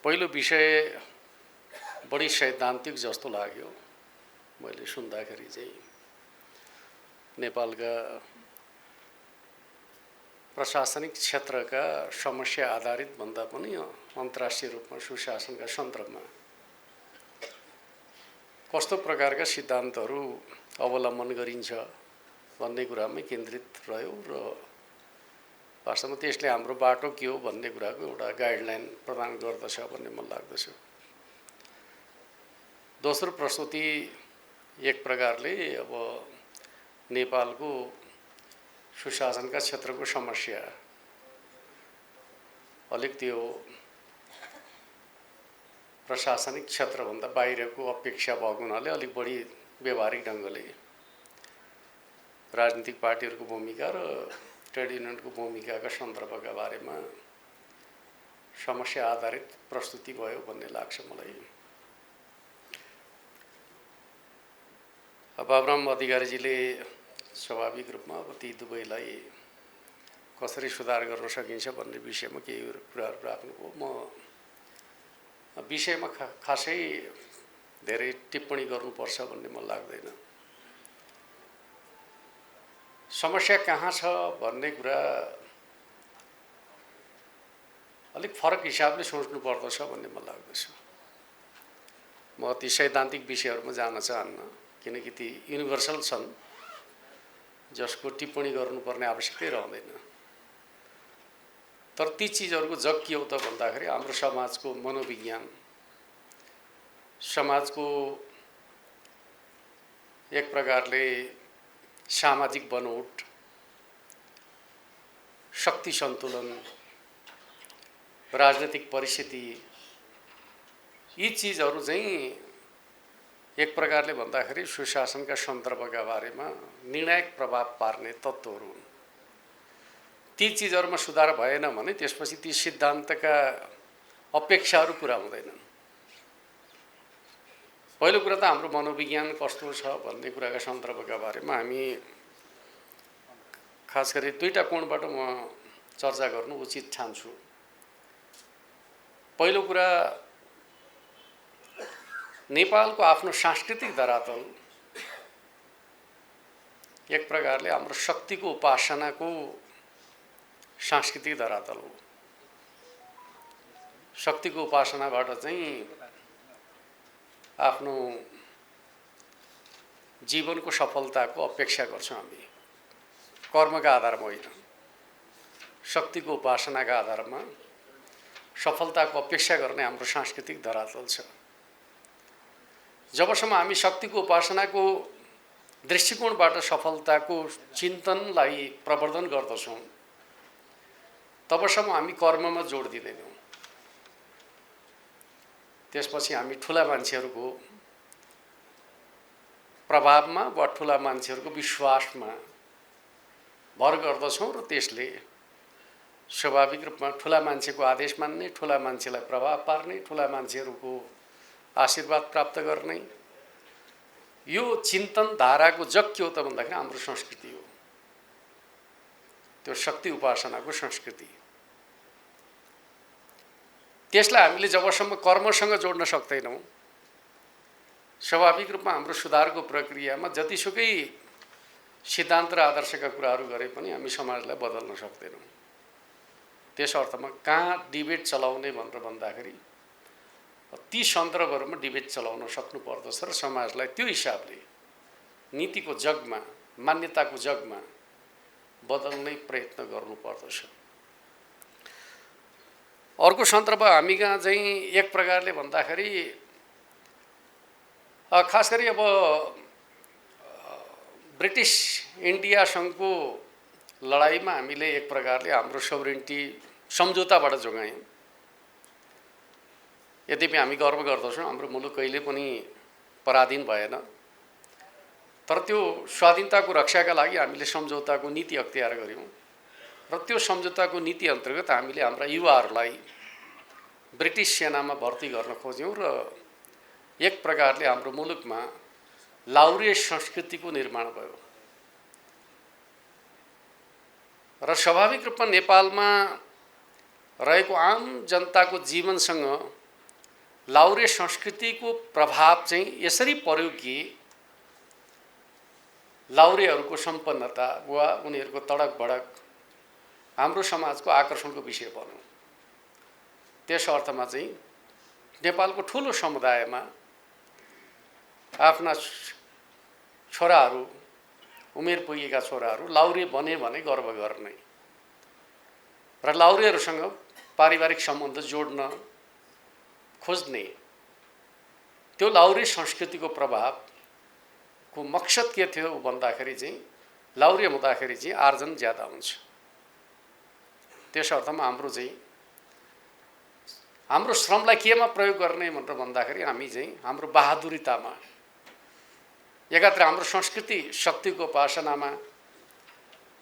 पहिलो विषय बढी सैद्धान्तिक जस्तो लाग्यो मैले सुन्दाखेरि चाहिँ। नेपालका प्रशासनिक क्षेत्रका समस्या आधारित भन्दा पनि अन्तर्राष्ट्रिय रूपमा सुशासनका सन्दर्भमा कस्तो प्रकारका सिद्धान्तहरू अवलम्बन गरिन्छ भन्ने कुरामै केन्द्रित रह्यो र वास्तवमा त्यसले हाम्रो बाटो के हो भन्ने कुराको एउटा गाइडलाइन प्रदान गर्दछ भन्ने मलाई लाग्दछ। दोस्रो प्रस्तुति एक प्रकारले अब नेपालको सुशासनका क्षेत्रको समस्या अलिक त्यो प्रशासनिक क्षेत्रभन्दा बाहिरको अपेक्षा भएको हुनाले अलिक बढी व्यवहारिक ढङ्गले राजनीतिक पार्टीहरूको भूमिका र ट्रेड युनियनको भूमिकाका सन्दर्भका बारेमा समस्या आधारित प्रस्तुति भयो भन्ने लाग्छ मलाई। बाबुराम अधिकारीजीले स्वाभाविक रूपमा अब ती दुवैलाई कसरी सुधार गर्न सकिन्छ भन्ने विषयमा केही कुराहरू राख्नुभयो। म विषयमा खासै धेरै टिप्पणी गर्नुपर्छ भन्ने मलाई लाग्दैन। समस्या कहाँ छ भन्ने कुरा अलिक फरक हिसाबले सोच्नु पर्दछ भन्ने मलाई लाग्दछ। म ती सैद्धान्तिक विषयहरूमा जान चाहन्न किनकि ती युनिभर्सल छन् जसको टिप्पणी गर्नुपर्ने आवश्यकता रहँदैन। तर ती चिजहरूको जग के हो त भन्दाखेरि हाम्रो समाजको मनोविज्ञान, समाजको एक प्रकारले सामाजिक बनोट, शक्ति सन्तुलन, राजनीतिक परिस्थिति, यी चिजहरू चाहिँ एक प्रकारले भन्दाखेरि सुशासनका सन्दर्भका बारेमा निर्णायक प्रभाव पार्ने तत्त्वहरू हुन्। ती चिजहरूमा सुधार भएन भने त्यसपछि ती सिद्धान्तका अपेक्षाहरू पुरा हुँदैनन्। पहिलो कुरा त हाम्रो मनोविज्ञान कस्तो छ भन्ने कुराका सन्दर्भका बारेमा हामी खास गरी दुईटा कोणबाट म चर्चा गर्नु उचित ठान्छु। पहिलो कुरा नेपालको आफ्नो सांस्कृतिक धरातल एक प्रकारले हाम्रो शक्तिको उपासनाको सांस्कृतिक धरातल हो। शक्तिको उपासनाबाट चाहिँ आफ्नो जीवनको सफलताको अपेक्षा गर्छौँ हामी, कर्मका आधारमा होइन, शक्तिको उपासनाका आधारमा सफलताको अपेक्षा गर्ने हाम्रो सांस्कृतिक धरातल छ। जबसम्म हामी शक्तिको उपासनाको दृष्टिकोणबाट सफलताको चिन्तनलाई प्रवर्धन गर्दछौँ तबसम्म हामी कर्ममा जोड दिँदैनौँ। त्यसपछि हामी ठुला मान्छेहरूको प्रभावमा वा ठुला मान्छेहरूको विश्वासमा भर गर्दछौँ र त्यसले स्वाभाविक रूपमा ठुला मान्छेको आदेश मान्ने, ठुला मान्छेलाई प्रभाव पार्ने, ठुला मान्छेहरूको आशीर्वाद प्राप्त गर्ने, यो चिन्तन धाराको जग के हो त भन्दाखेरि हाम्रो संस्कृति हो। त्यो शक्ति उपासनाको संस्कृति। त्यसलाई हामीले जबसम्म कर्मसँग जोड्न सक्दैनौँ स्वाभाविक रूपमा हाम्रो सुधारको प्रक्रियामा जतिसुकै सिद्धान्त र आदर्शका कुराहरू गरे पनि हामी समाजलाई बदल्न सक्दैनौँ। त्यस अर्थमा कहाँ डिबेट चलाउने भनेर भन्दाखेरि ती सन्दर्भहरूमा डिबेट चलाउन सक्नु पर्दछ र समाजलाई त्यो हिसाबले नीतिको जगमा, मान्यताको जगमा बदल्ने प्रयत्न गर्नुपर्दछ। अर्को सन्दर्भ हामी कहाँ चाहिँ एक प्रकारले भन्दाखेरि खास गरी अब ब्रिटिस इन्डियासँगको लडाइँमा हामीले एक प्रकारले हाम्रो सोभरेन्टी सम्झौताबाट जोगायौँ। यद्यपि हामी गर्व गर्दछौँ हाम्रो मुलुक कहिले पनि पराधीन भएन, तर त्यो स्वाधीनताको रक्षाका लागि हामीले सम्झौताको नीति अख्तियार गऱ्यौँ र त्यो सम्झौताको नीति अन्तर्गत हामीले हाम्रा युवाहरूलाई ब्रिटिस सेनामा भर्ती गर्न खोज्यौँ र एक प्रकारले हाम्रो मुलुकमा लाउरे संस्कृतिको निर्माण भयो। र स्वाभाविक रूपमा नेपालमा रहेको आम जनताको जीवनसँग लाउरे संस्कृतिको प्रभाव चाहिँ यसरी पर्यो कि लाउरेहरूको सम्पन्नता वा उनीहरूको तडक भडक हाम्रो समाजको आकर्षणको विषय बन्यो। त्यस अर्थमा चाहिँ नेपालको ठुलो समुदायमा आफ्ना छोराहरू, उमेर पुगेका छोराहरू लाउरे बने भने गर्व गर्ने र लाउरेहरूसँग पारिवारिक सम्बन्ध जोड्न खोज्ने, त्यो लाउरे संस्कृतिको प्रभावको मकसद के थियो भन्दाखेरि चाहिँ लाउरे हुँदाखेरि चाहिँ आर्जन ज्यादा हुन्छ। त्यस अर्थमा हाम्रो श्रमलाई केमा प्रयोग गर्ने भनेर भन्दाखेरि हामी चाहिँ हाम्रो बहादुरितामा, एकातिर हाम्रो संस्कृति शक्तिको उपासनामा,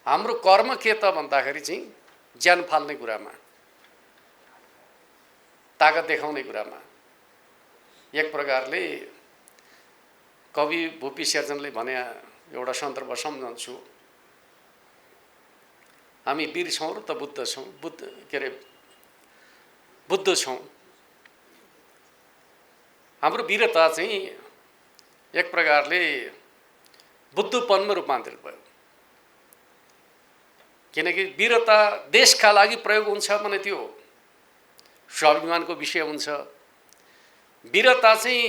हाम्रो कर्म के त भन्दाखेरि चाहिँ ज्यान फाल्ने कुरामा, ताकत देखाउने कुरामा। एक प्रकारले कवि भुपी शेरचनले भने एउटा सन्दर्भ सम्झन्छु, हामी वीर छौँ र त बुद्ध छौँ, बुद्ध छौँ। हाम्रो वीरता चाहिँ एक प्रकारले बुद्धपनमा रूपान्तरित भयो, किनकि वीरता देशका लागि प्रयोग हुन्छ भने त्यो स्वाभिमानको विषय हुन्छ। वीरता चाहिँ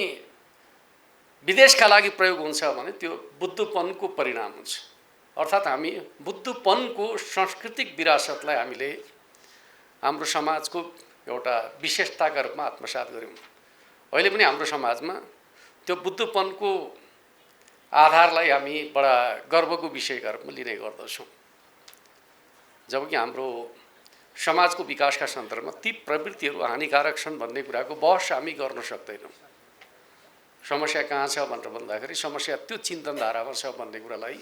विदेशका लागि प्रयोग हुन्छ भने त्यो बुद्धपनको परिणाम हुन्छ। अर्थात् हामी बुद्धपनको सांस्कृतिक विरासतलाई हामीले हाम्रो समाजको एउटा विशेषताका रूपमा आत्मसात गर्यौँ। अहिले पनि हाम्रो समाजमा त्यो बुद्धपनको आधारलाई हामी बडा गर्वको विषयका रूपमा लिने गर्दछौँ, जबकि हाम्रो समाजको विकासका सन्दर्भमा ती प्रवृत्तिहरू हानिकारक छन् भन्ने कुराको बहस हामी गर्न सक्दैनौँ। समस्या कहाँ छ भनेर भन्दाखेरि समस्या त्यो चिन्तनधारामा छ भन्ने कुरालाई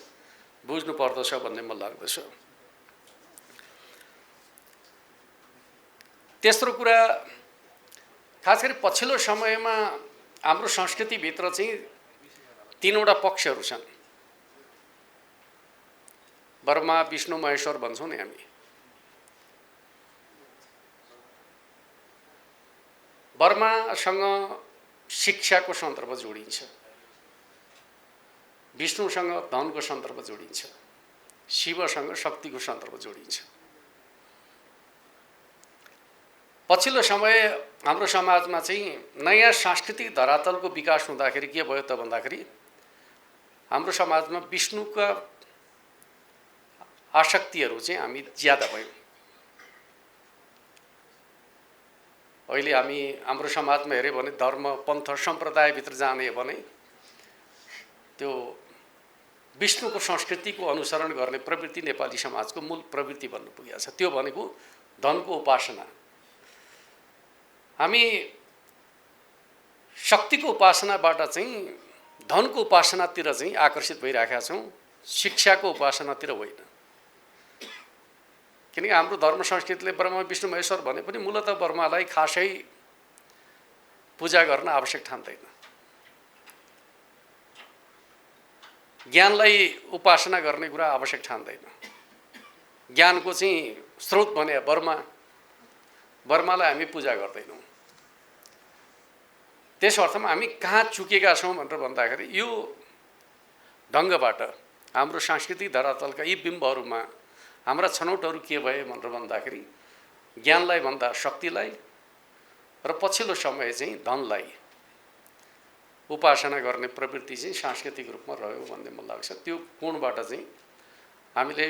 बुझ्नु पर्दछ भन्ने मलाई लाग्दछ। तेस्रो कुरा, खास गरी पछिल्लो समयमा हाम्रो संस्कृतिभित्र चाहिँ तीनवटा पक्षहरू छन्। ब्रह्मा, विष्णु, महेश्वर भन्छौँ नि हामी। ब्रह्मासँग शिक्षाको सन्दर्भ जोडिन्छ, विष्णुसँग धनको सन्दर्भ जोडिन्छ, शिवसँग शक्तिको सन्दर्भ जोडिन्छ। पछिल्लो समय हाम्रो समाजमा चाहिँ नयाँ सांस्कृतिक धरातलको विकास हुँदाखेरि के भयो त भन्दाखेरि हाम्रो समाजमा विष्णुका आसक्तिहरू चाहिँ हामी ज्यादा भयौँ। अहिले हामी हाम्रो समाजमा हेऱ्यो भने धर्म, पन्थ, सम्प्रदायभित्र जाने भने त्यो विष्णुको संस्कृतिको अनुसरण गर्ने प्रवृत्ति नेपाली समाजको मूल प्रवृत्ति बन्न पुगेको छ। त्यो भनेको धनको उपासना। हामी शक्तिको उपासनाबाट चाहिँ धनको उपासनातिर चाहिँ आकर्षित भइरहेका छौँ, शिक्षाको उपासनातिर होइन। किनकि हाम्रो धर्म संस्कृतिले ब्रह्मा, विष्णु, महेश्वर भने पनि मूलतः ब्रह्मालाई खासै पूजा गर्न आवश्यक ठान्दैन। ज्ञानलाई उपासना गर्ने कुरा आवश्यक ठान्दैन। ज्ञानको चाहिँ स्रोत भने ब्रह्मालाई हामी पूजा गर्दैनौँ। त्यस अर्थमा हामी कहाँ चुकेका छौँ भनेर भन्दाखेरि यो ढङ्गबाट हाम्रो सांस्कृतिक धरातलका यी बिम्बहरूमा हाम्रा छनौटहरू के भए भनेर भन्दाखेरि ज्ञानलाई भन्दा शक्तिलाई र पछिल्लो समय चाहिँ धनलाई उपासना गर्ने प्रवृत्ति चाहिँ सांस्कृतिक रूपमा रह्यो भन्ने मलाई लाग्छ। त्यो कोणबाट चाहिँ हामीले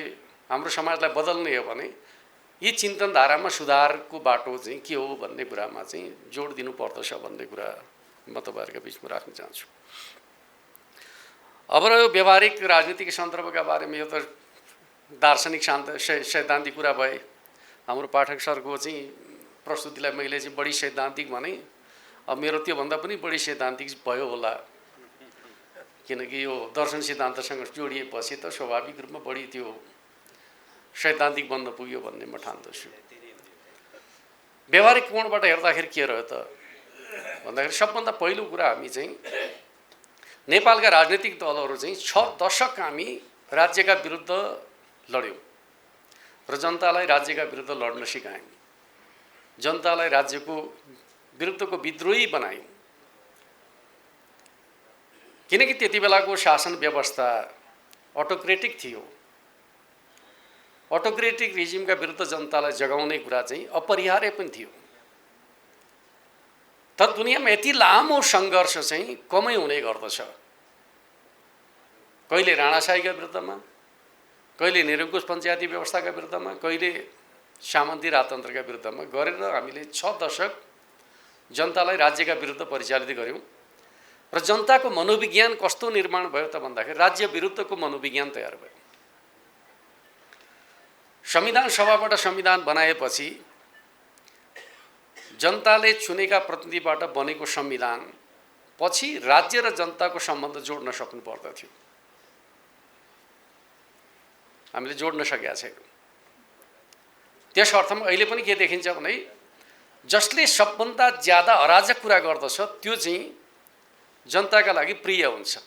हाम्रो समाजलाई बदल्ने हो भने यी चिन्तनधारामा सुधारको बाटो चाहिँ के हो भन्ने कुरामा चाहिँ जोड दिनुपर्दछ भन्ने कुरा म तपाईँहरूका बिचमा राख्न चाहन्छु। अब रह्यो व्यावहारिक राजनीतिक सन्दर्भका बारेमा, यो त दार्शनिक सैद्धान्तिक कुरा भए। हाम्रो पाठक सरको चाहिँ प्रस्तुतिलाई मैले चाहिँ बढी सैद्धान्तिक भने, अब मेरो त्योभन्दा पनि बढी सैद्धान्तिक भयो होला, किनकि यो दर्शन सिद्धान्तसँग जोडिएपछि त स्वाभाविक रूपमा बढी त्यो सैद्धान्तिक बन्न पुग्यो भन्ने म ठान्दछु। व्यावहारिक कोणबाट हेर्दाखेरि के रह्यो त भन्दाखेरि सबभन्दा पहिलो कुरा, हामी चाहिँ नेपालका राजनीतिक दलहरू चाहिँ 6 दशक हामी राज्यका विरुद्ध लड्यौँ र जनतालाई राज्यका विरुद्ध लड्न सिकायौँ। जनतालाई राज्यको विरुद्धको विद्रोही बनायौँ। किनकि त्यति बेलाको शासन व्यवस्था अटोक्रेटिक थियो। अटोक्रेटिक रिजिमका विरुद्ध जनतालाई जगाउने कुरा चाहिँ अपरिहार्य पनि थियो। तर दुनियाँमा यति लामो सङ्घर्ष चाहिँ कमै हुने गर्दछ। कहिले राणाशाहीका विरुद्धमा, कहिले निरङ्कुश पञ्चायती व्यवस्थाका विरुद्धमा, कहिले सामन्ती राजतन्त्रका विरुद्धमा गरेर हामीले 6 दशक जनतालाई राज्यका विरुद्ध परिचालित गऱ्यौँ। र जनताको मनोविज्ञान कस्तो निर्माण भयो त भन्दाखेरि राज्य विरुद्धको मनोविज्ञान तयार भयो। संविधान सभाबाट संविधान बनाएपछि जनताले चुनेका प्रतिनिधिबाट बनेको संविधान पछि राज्य र जनताको सम्बन्ध जोड्न सक्नु पर्दथ्यो। हामीले जोड्न सकेका छैनौँ। त्यस अर्थमा अहिले पनि के देखिन्छ भने जसले सबभन्दा ज्यादा अराजक कुरा गर्दछ त्यो चाहिँ जनताका लागि प्रिय हुन्छ।